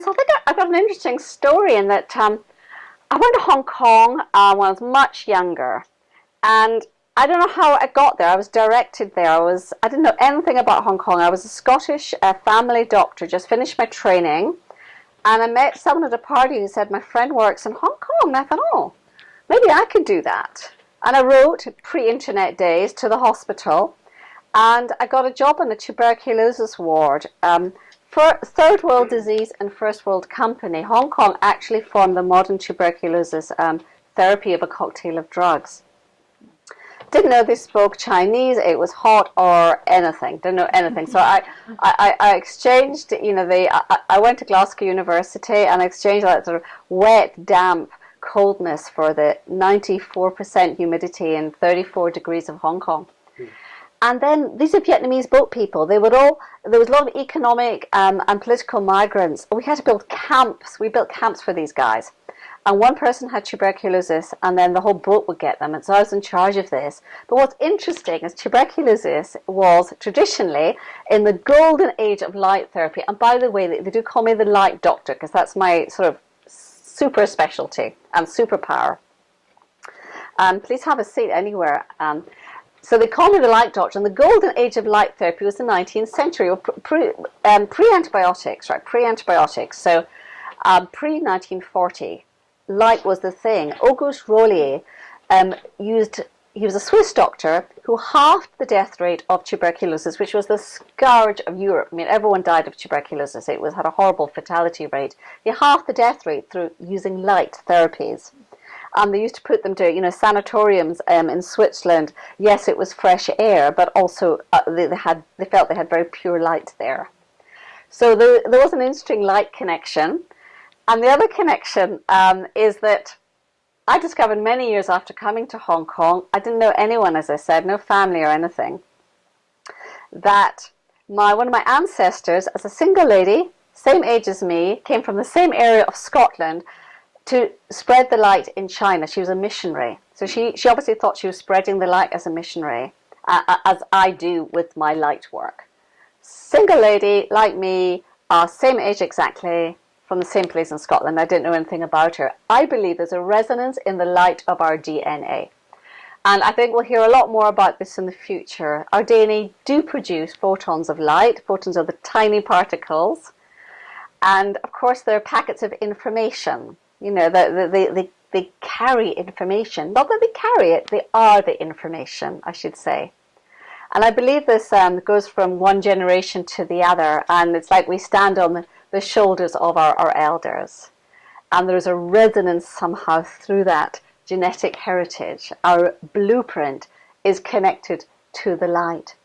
So I think I've got an interesting story in that I went to Hong Kong when I was much younger, and I don't know how I got there. I was directed there. I didn't know anything about Hong Kong. I was a Scottish family doctor, just finished my training, and I met someone at a party who said, my friend works in Hong Kong. And I thought, oh, maybe I could do that. And I wrote, pre-internet days, to the hospital, and I got a job on a tuberculosis ward. For third world disease and first world company, Hong Kong actually formed the modern tuberculosis therapy of a cocktail of drugs. Didn't know they spoke Chinese, it was hot or anything, didn't know anything. So I exchanged, I went to Glasgow University and I exchanged that sort of wet, damp coldness for the 94% humidity and 34 degrees of Hong Kong. And then these are Vietnamese boat people. There was a lot of economic and political migrants. We had to build camps. We built camps for these guys. And one person had tuberculosis, and then the whole boat would get them. And so I was in charge of this. But what's interesting is tuberculosis was traditionally in the golden age of light therapy. And by the way, they do call me the light doctor, because that's my sort of super specialty and superpower. Please have a seat anywhere. So they call me the light doctor, and the golden age of light therapy was the 19th century, or pre-antibiotics, right? Pre-antibiotics. So pre-1940. Light was the thing. Auguste Rollier he was a Swiss doctor who halved the death rate of tuberculosis, which was the scourge of Europe. I mean, everyone died of tuberculosis. It had a horrible fatality rate. He halved the death rate through using light therapies. They used to put them to, sanatoriums in Switzerland. Yes, it was fresh air, but also they felt they had very pure light there. So there was an interesting light connection. And the other connection is that I discovered many years after coming to Hong Kong, I didn't know anyone, as I said, no family or anything, that one of my ancestors, as a single lady, same age as me, came from the same area of Scotland to spread the light in China. She was a missionary. So she obviously thought she was spreading the light as a missionary, as I do with my light work. Single lady, like me, same age exactly, from the same place in Scotland. I didn't know anything about her. I believe there's a resonance in the light of our DNA. And I think we'll hear a lot more about this in the future. Our DNA do produce photons of light. Photons are the tiny particles. And of course, they're packets of information. They carry information. Not that they carry it, they are the information, I should say. And I believe this goes from one generation to the other. And it's like we stand on the shoulders of our elders. And there's a resonance somehow through that genetic heritage. Our blueprint is connected to the light.